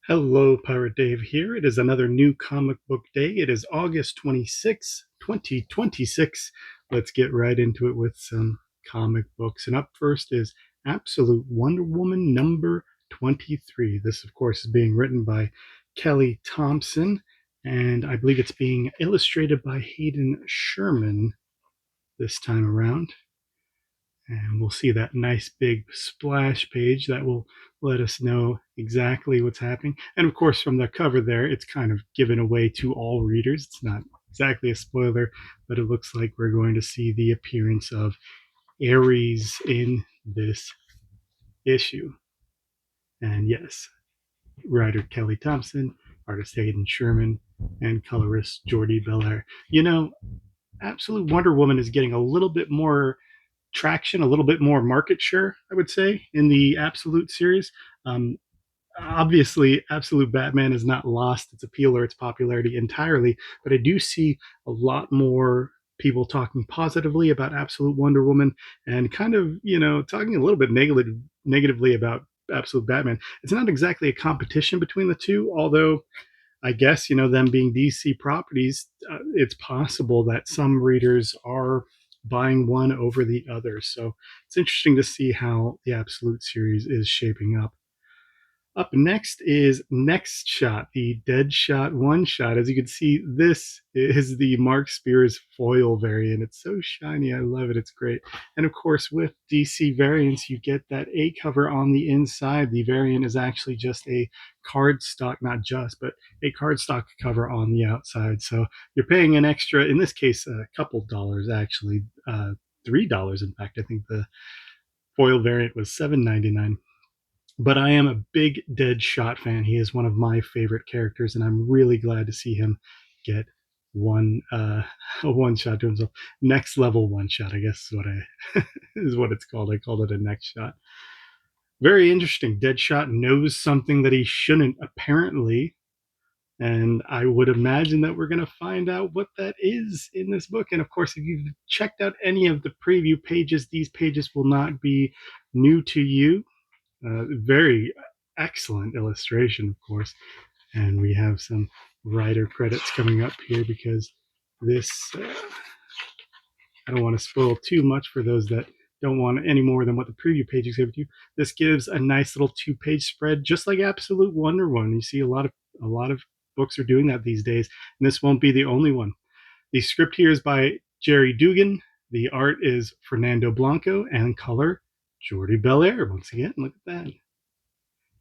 Hello, Pirate Dave here. It is another new comic book day. It is August 26th, 2026. Let's get right into it with some comic books. And up first is Absolute Wonder Woman number 23. This, of course, is being written by Kelly Thompson, and I believe it's being illustrated by Hayden Sherman this time around. And we'll see that nice big splash page that will let us know exactly what's happening. And of course, from the cover there, it's kind of given away to all readers. It's not exactly a spoiler, but it looks like we're going to see the appearance of Ares in this issue. And yes, writer Kelly Thompson, artist Hayden Sherman, and colorist Jordi Belair. You know, Absolute Wonder Woman is getting a little bit more traction, a little bit more market share, I would say, in the Absolute series. Um, Obviously, Absolute Batman has not lost its appeal or its popularity entirely, but I do see a lot more people talking positively about Absolute Wonder Woman and kind of, talking a little bit negatively about Absolute Batman. It's not exactly a competition between the two, although I guess, them being DC properties, it's possible that some readers are buying one over the other. So it's interesting to see how the Absolute series is shaping up. Up next is Next Shot, the Deadshot one shot. As you can see, this is the Mark Spears foil variant. It's so shiny. I love it. It's great. And of course, with DC variants, you get that A cover on the inside. The variant is actually just a cardstock, not just, but a cardstock cover on the outside. So you're paying an extra, in this case, a couple dollars actually, $3 in fact. I think the foil variant was $7.99. But I am a big Deadshot fan. He is one of my favorite characters, and I'm really glad to see him get one a one shot to himself. Next level one shot, I guess is what I is what it's called. I called it a next shot. Very interesting. Deadshot knows something that he shouldn't, apparently, and I would imagine that we're going to find out what that is in this book. And of course, if you've checked out any of the preview pages, these pages will not be new to you. Very excellent illustration, of course. And we have some writer credits coming up here because this, I don't want to spoil too much for those that don't want any more than what the preview pages give you. This gives a nice little 2-page spread, just like Absolute Wonder Woman. You see a lot of books are doing that these days, and this won't be the only one. The script here is by Jerry Dugan. The art is Fernando Blanco, and color Jordi Belair. Once again, look at that.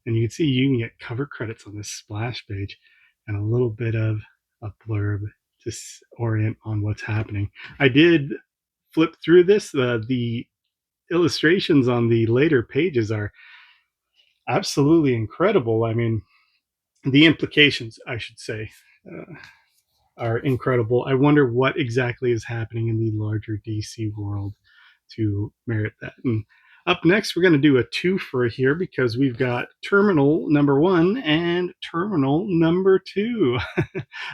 And you can see you can get cover credits on this splash page and a little bit of a blurb to orient on what's happening. I did flip through this. The illustrations on the later pages are absolutely incredible. I mean, the implications, I should say, are incredible. I wonder what exactly is happening in the larger DC world to merit that. And up next, we're going to do a twofer here because we've got Terminal number 1 and Terminal number 2.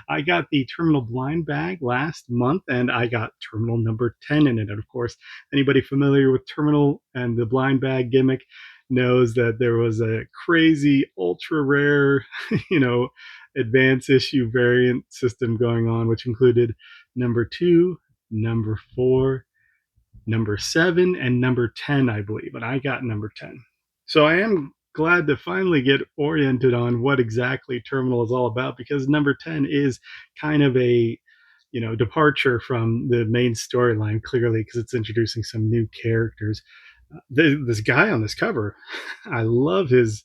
I got the Terminal blind bag last month, and I got Terminal number 10 in it. And of course, anybody familiar with Terminal and the blind bag gimmick knows that there was a crazy, ultra rare, advanced issue variant system going on, which included number 2, number 4, number 7, and number 10, I believe. And I got number 10. So I am glad to finally get oriented on what exactly Terminal is all about, because number 10 is kind of a departure from the main storyline, clearly, because it's introducing some new characters. This guy on this cover, I love his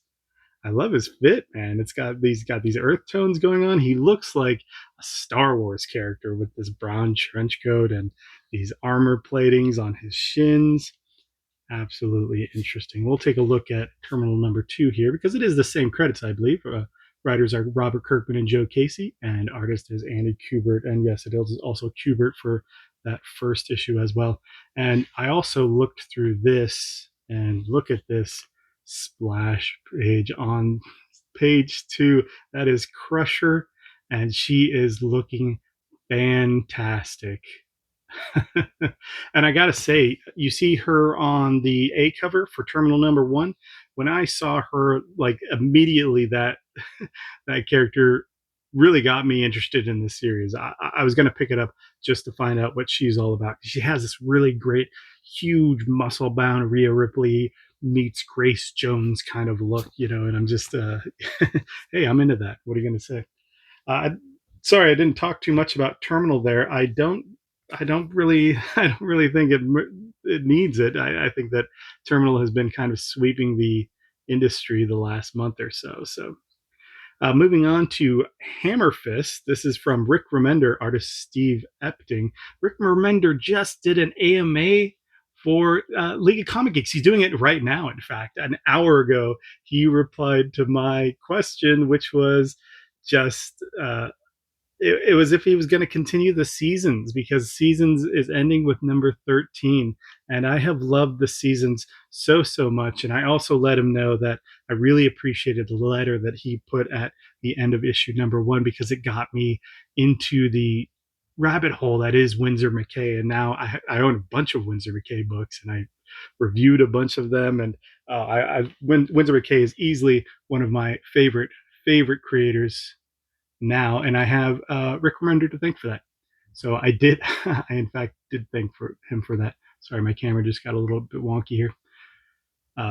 fit, man. It's got these earth tones going on. He looks like a Star Wars character with this brown trench coat and these armor platings on his shins. Absolutely interesting. We'll take a look at Terminal number 2 here because it is the same credits, I believe. Writers are Robert Kirkman and Joe Casey, and artist is Andy Kubert. And yes, it is also Kubert for that first issue as well. And I also looked through this, and look at this splash page on page 2. That is Crusher, and she is looking fantastic. And I gotta say, you see her on the A cover for Terminal number 1. When I saw her, like, immediately that that character really got me interested in this series. I was going to pick it up just to find out what she's all about. She has this really great, huge, muscle bound Rhea Ripley meets Grace Jones kind of look, and I'm just, hey, I'm into that. What are you going to say? Uh, Sorry, I didn't talk too much about Terminal there. I don't really, I don't really think it needs it. I think that Terminal has been kind of sweeping the industry the last month or so. So moving on to Hammer Fist. This is from Rick Remender, artist Steve Epting. Rick Remender just did an AMA for League of Comic Geeks. He's doing it right now, in fact. An hour ago, he replied to my question, which was just it was if he was going to continue the seasons, because seasons is ending with number 13, and I have loved the seasons so much. And I also let him know that I really appreciated the letter that he put at the end of issue number 1, because it got me into the rabbit hole that is Winsor McCay. And now I own a bunch of Winsor McCay books, and I reviewed a bunch of them. And Winsor McCay is easily one of my favorite creators now, and I have Rick Remender to thank for that. So I did, I in fact did thank for him for that. Sorry, my camera just got a little bit wonky here.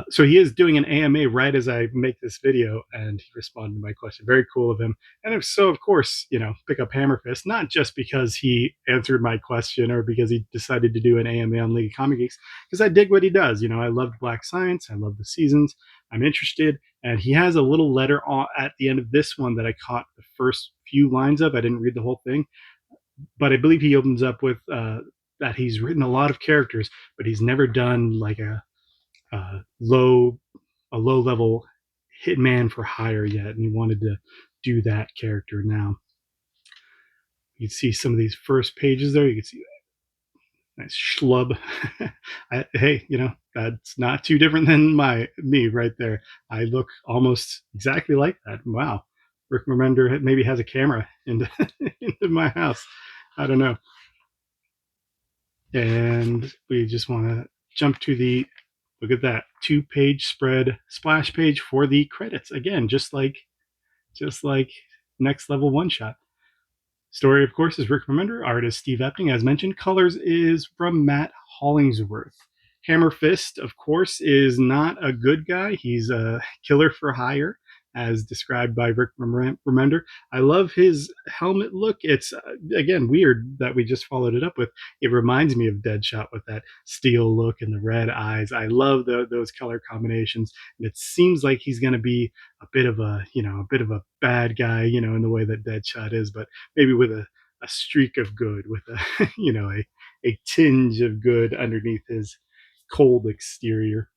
So he is doing an AMA right as I make this video, and he responded to my question. Very cool of him. And if so, of course, pick up Hammer Fist, not just because he answered my question or because he decided to do an AMA on League of Comic Geeks, because I dig what he does. I loved Black Science. I love the seasons. I'm interested. And he has a little letter at the end of this one that I caught the first few lines of. I didn't read the whole thing, but I believe he opens up with that he's written a lot of characters, but he's never done like a low level hitman for hire yet, and he wanted to do that character now. You can see some of these first pages there. You can see nice schlub. Hey, that's not too different than me right there. I look almost exactly like that. Wow. Rick Remender maybe has a camera into my house. I don't know. And we just want to jump to the look at that 2-page spread splash page for the credits again, just like Next Level One Shot. Story, of course, is Rick Remender. Artist Steve Epting, as mentioned. Colors is from Matt Hollingsworth. Hammer Fist, of course, is not a good guy. He's a killer for hire, as described by Rick Remender. I love his helmet look. It's, again, weird that we just followed it up with. It reminds me of Deadshot with that steel look and the red eyes. I love those color combinations. And it seems like he's going to be a bit of a bad guy, in the way that Deadshot is, but maybe with a streak of good, with a a tinge of good underneath his cold exterior.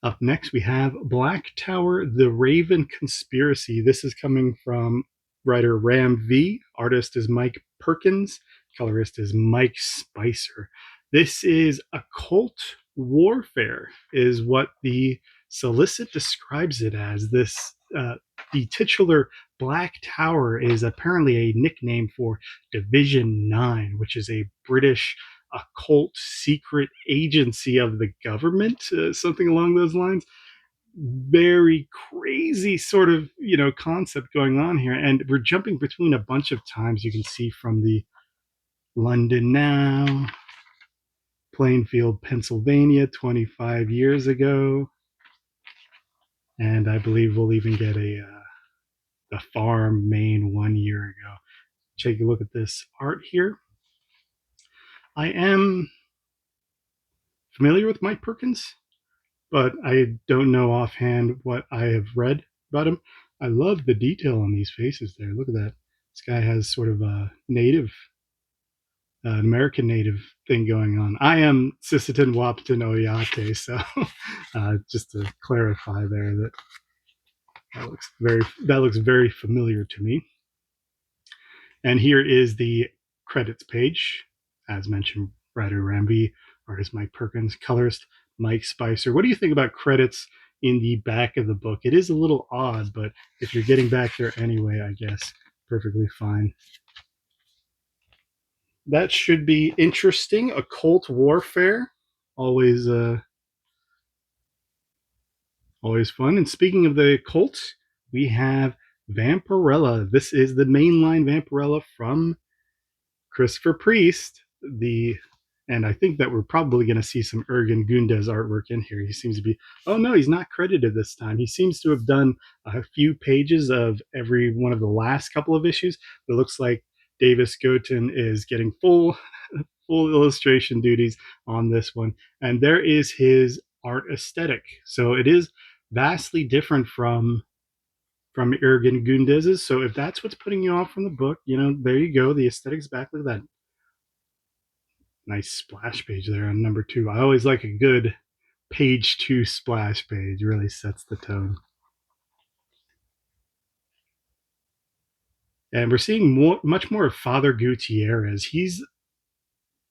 Up next, we have Black Tower, The Raven Conspiracy. This is coming from writer Ram V. Artist is Mike Perkins. Colorist is Mike Spicer. This is occult warfare, is what the solicit describes it as. The titular Black Tower is apparently a nickname for Division 9, which is a British occult secret agency of the government, something along those lines. Very crazy sort of concept going on here, and we're jumping between a bunch of times. You can see from the London Now, Plainfield, Pennsylvania, 25 years ago, and I believe we'll even get the Farm, Maine, 1 year ago. Take a look at this art here. I am familiar with Mike Perkins, but I don't know offhand what I have read about him. I love the detail on these faces there. Look at that. This guy has sort of a native, an American native thing going on. I am Sisseton Wapton Oyate, so just to clarify there, that looks very familiar to me. And here is the credits page. As mentioned, writer Ramby, artist Mike Perkins, colorist Mike Spicer. What do you think about credits in the back of the book? It is a little odd, but if you're getting back there anyway, I guess perfectly fine. That should be interesting. Occult warfare, always Always fun. And speaking of the Colts, we have Vampirella. This is the mainline Vampirella from Christopher Priest. And I think that we're probably going to see some Ergen Gundez artwork in here. He seems to be. Oh no, he's not credited this time. He seems to have done a few pages of every one of the last couple of issues. But it looks like Davis Goten is getting full illustration duties on this one, and there is his art aesthetic. So it is vastly different from Ergen Gundez's. So if that's what's putting you off from the book, there you go. The aesthetic's back. Look at that nice splash page there on number 2. I always like a good page 2 splash page. It really sets the tone. And we're seeing much more of Father Gutierrez. He's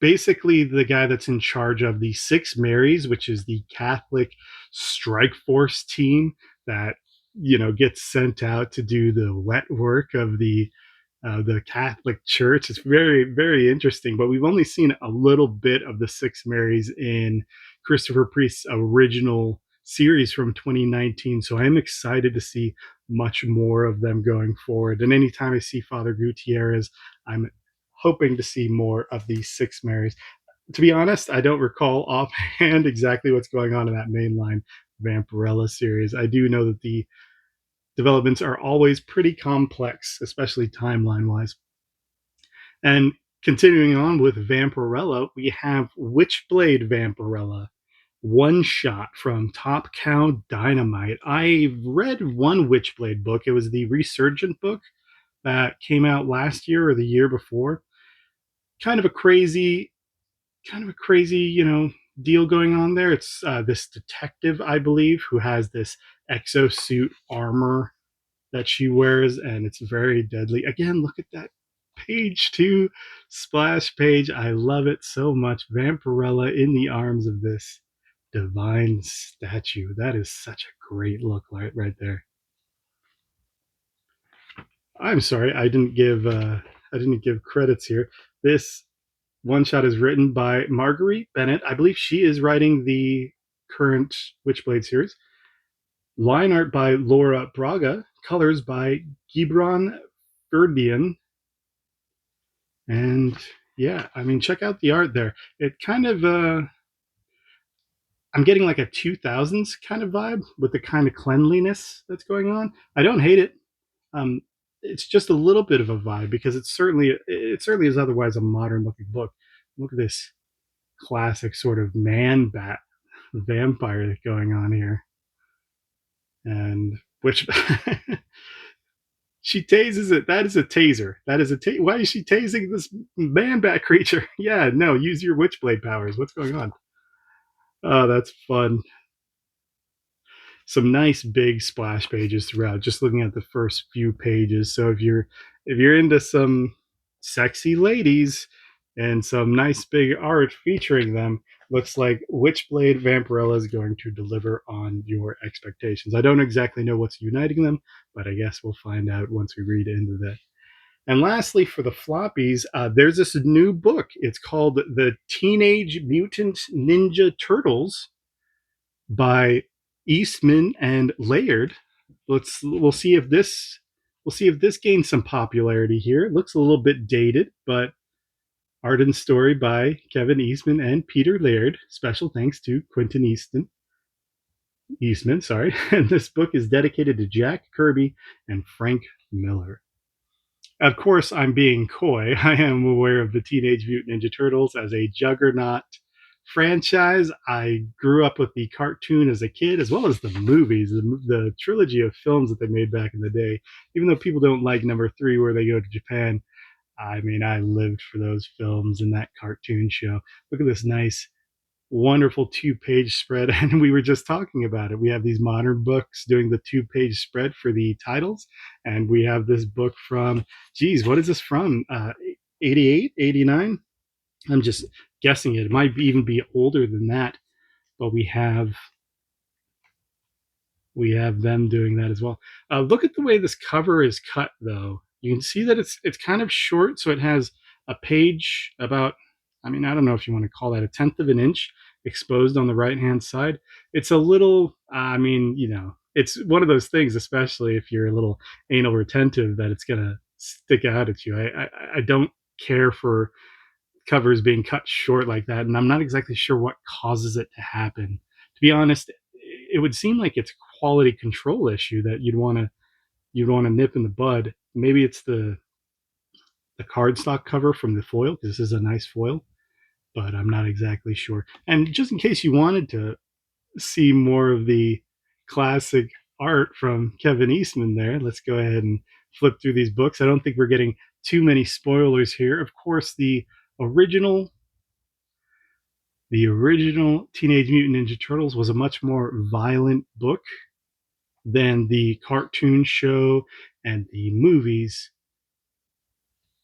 basically the guy that's in charge of the Six Marys, which is the Catholic strike force team that gets sent out to do the wet work of the Catholic Church. It's very, very interesting, but we've only seen a little bit of the Six Marys in Christopher Priest's original series from 2019. So I'm excited to see much more of them going forward. And anytime I see Father Gutierrez, I'm hoping to see more of these Six Marys. To be honest, I don't recall offhand exactly what's going on in that mainline Vampirella series. I do know that the developments are always pretty complex, especially timeline wise. And continuing on with Vampirella, we have Witchblade Vampirella, one shot from Top Cow Dynamite. I've read one Witchblade book. It was the Resurgent book that came out last year or the year before. Kind of a crazy, deal going on there. It's this detective, I believe, who has this exosuit armor that she wears, and it's very deadly. Again, look at that page 2 splash page. I love it so much. Vampirella in the arms of this divine statue. That is such a great look right there. I'm sorry, I didn't give credits here. This one shot is written by Marguerite Bennett. I believe she is writing the current Witchblade series. Line art by Laura Braga, colors by Gibran Ferdian. And yeah, I mean, check out the art there. It kind of, I'm getting like a 2000s kind of vibe with the kind of cleanliness that's going on. I don't hate it. Um, it's just a little bit of a vibe because it certainly is otherwise a modern looking book. Look at this classic sort of man bat vampire going on here. And which she tases it. That is a taser. Why is she tasing this man bat creature? Yeah, no, use your Witchblade powers. What's going on? Oh, that's fun. Some nice big splash pages throughout. Just looking at the first few pages. So if you're into some sexy ladies and some nice big art featuring them, looks like Witchblade Vampirella is going to deliver on your expectations. I don't exactly know what's uniting them, but I guess we'll find out once we read into that. And lastly, for the floppies, there's this new book. It's called The Teenage Mutant Ninja Turtles by Eastman and Laird. We'll see if this gains some popularity here. It looks a little bit dated, but art and story by Kevin Eastman and Peter Laird. Special thanks to Quentin Eastman, sorry. And this book is dedicated to Jack Kirby and Frank Miller. Of course, I'm being coy. I am aware of the Teenage Mutant Ninja Turtles as a juggernaut franchise. I grew up with the cartoon as a kid, as well as the movies, the trilogy of films that they made back in the day. Even though people don't like number 3, where they go to Japan, I mean, I lived for those films and that cartoon show. Look at this nice, wonderful 2-page spread. And we were just talking about it. We have these modern books doing the 2-page spread for the titles. And we have this book from, geez, what is this from? 88, 89? I'm just guessing it. It might even be older than that. But we have them doing that as well. Look at the way this cover is cut, though. You can see that it's kind of short, so it has a page about, I mean, I don't know if you want to call that a tenth of an inch exposed on the right hand side. It's a little, I mean, it's one of those things, especially if you're a little anal retentive, that it's gonna stick out at you. I don't care for covers being cut short like that, and I'm not exactly sure what causes it to happen. To be honest, it would seem like it's a quality control issue that you'd want to nip in the bud. Maybe it's the cardstock cover from the foil, because this is a nice foil, but I'm not exactly sure. And just in case you wanted to see more of the classic art from Kevin Eastman there, let's go ahead and flip through these books. I don't think we're getting too many spoilers here. Of course, original the original Teenage Mutant Ninja Turtles was a much more violent book than the cartoon show and the movies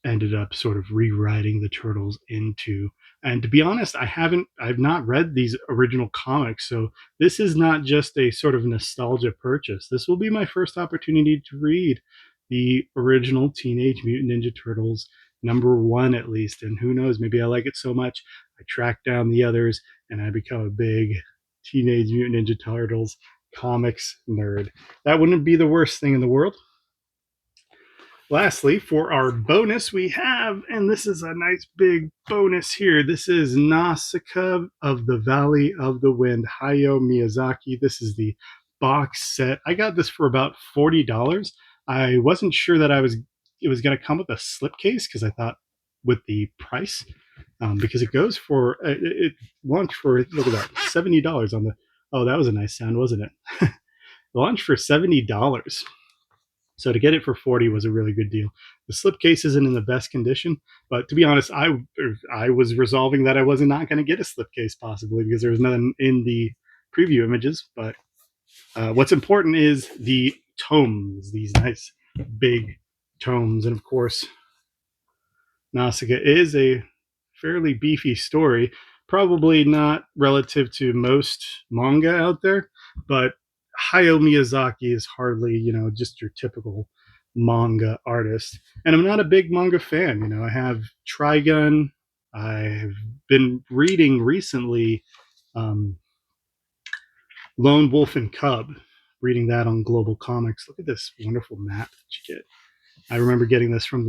ended up sort of rewriting the Turtles into. And to be honest, I've not read these original comics, so this is not just a sort of nostalgia purchase. This will be my first opportunity to read the original Teenage Mutant Ninja Turtles #1 at least, and who knows, maybe I like it so much I track down the others and I become a big Teenage Mutant Ninja Turtles comics nerd. That wouldn't be the worst thing in the world. Lastly, for our bonus, we have, and this is a nice big bonus here, this is Nausicaa of the Valley of the Wind, Hayao Miyazaki. This is the box set. I got this for about $40. I wasn't sure that it was going to come with a slipcase, because I thought with the price, because it goes for, it launched for, look at that, $70 on the, oh, that was a nice sound, wasn't it? It launched for $70. So to get it for 40 was a really good deal. The slipcase isn't in the best condition, but to be honest, I was resolving that I was not going to get a slipcase possibly, because there was nothing in the preview images. But what's important is the tomes, these nice big tomes. And of course, Nausicaa is a fairly beefy story, probably not relative to most manga out there, but Hayao Miyazaki is hardly, just your typical manga artist. And I'm not a big manga fan. I have Trigun. I've been reading recently Lone Wolf and Cub, reading that on Global Comics. Look at this wonderful map that you get. I remember getting this from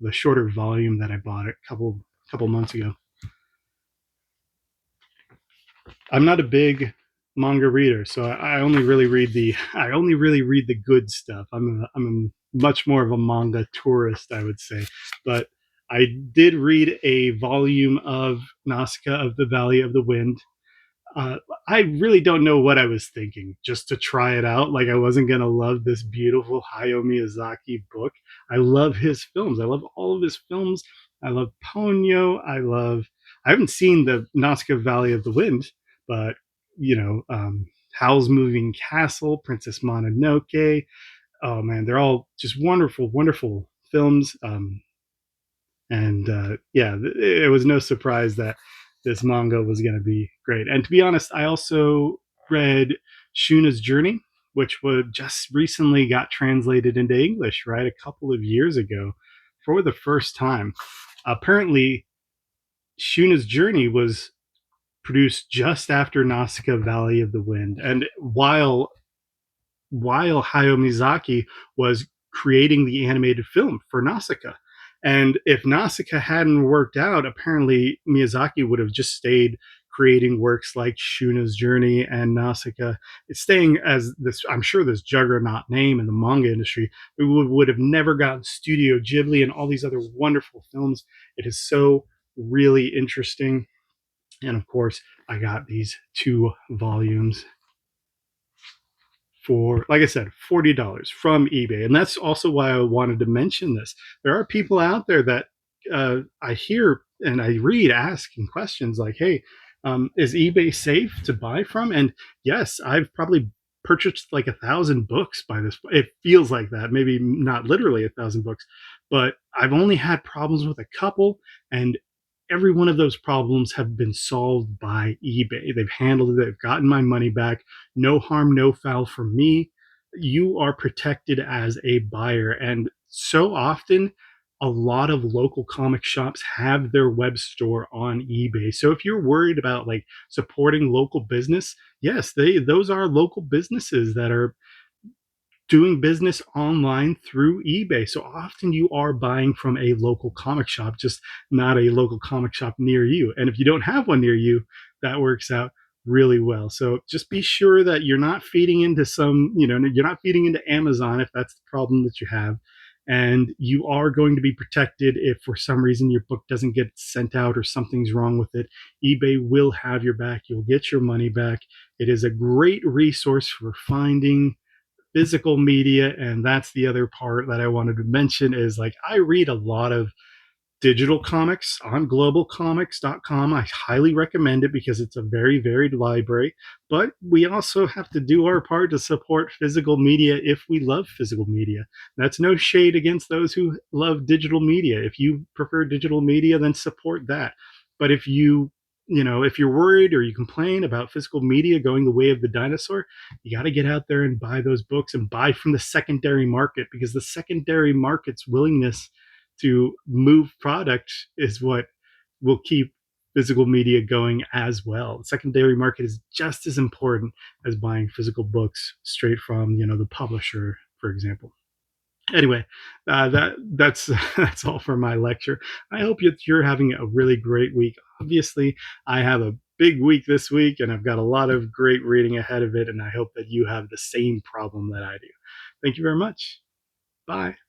the shorter volume that I bought a couple months ago. I'm not a big manga reader, so I only really read the good stuff. I'm much more of a manga tourist, I would say. But I did read a volume of Nausicaa of the Valley of the Wind. I really don't know what I was thinking, just to try it out. Like, I wasn't going to love this beautiful Hayao Miyazaki book. I love his films. I love all of his films. I love Ponyo. I haven't seen the Nausicaa Valley of the Wind, but, Howl's Moving Castle, Princess Mononoke. Oh man, they're all just wonderful, wonderful films. It was no surprise that this manga was going to be great. And to be honest, I also read Shuna's Journey, which was just recently got translated into English, right? A couple of years ago for the first time. Apparently, Shuna's Journey was produced just after Nausicaa Valley of the Wind. And while Hayao Miyazaki was creating the animated film for Nausicaa. And if Nausicaa hadn't worked out, apparently Miyazaki would have just stayed creating works like Shuna's Journey and Nausicaa. It's staying as this, I'm sure, this juggernaut name in the manga industry. We would have never gotten Studio Ghibli and all these other wonderful films. It is so really interesting. And of course, I got these 2 volumes for, like I said, $40 from eBay. And that's also why I wanted to mention this. There are people out there that I hear and I read asking questions like, hey, is eBay safe to buy from? And yes, I've probably purchased like 1,000 books by this. It feels like that, maybe not literally 1,000 books, but I've only had problems with a couple, and every one of those problems have been solved by eBay. They've handled it. They've gotten my money back. No harm, no foul for me. You are protected as a buyer. And so often, a lot of local comic shops have their web store on eBay. So if you're worried about like supporting local business, yes, those are local businesses that are doing business online through eBay. So often you are buying from a local comic shop, just not a local comic shop near you. And if you don't have one near you, that works out really well. So just be sure that you're not feeding into you're not feeding into Amazon if that's the problem that you have. And you are going to be protected if for some reason your book doesn't get sent out or something's wrong with it. eBay will have your back. You'll get your money back. It is a great resource for finding physical media. And that's the other part that I wanted to mention is like I read a lot of digital comics on globalcomics.com. I highly recommend it because it's a very varied library. But we also have to do our part to support physical media if we love physical media. That's no shade against those who love digital media. If you prefer digital media, then support that. But if you're worried or you complain about physical media going the way of the dinosaur, you got to get out there and buy those books and buy from the secondary market, because the secondary market's willingness to move product is what will keep physical media going as well. The secondary market is just as important as buying physical books straight from the publisher, for example. Anyway, that's that's all for my lecture. I hope you're having a really great week. Obviously, I have a big week this week, and I've got a lot of great reading ahead of it, and I hope that you have the same problem that I do. Thank you very much. Bye.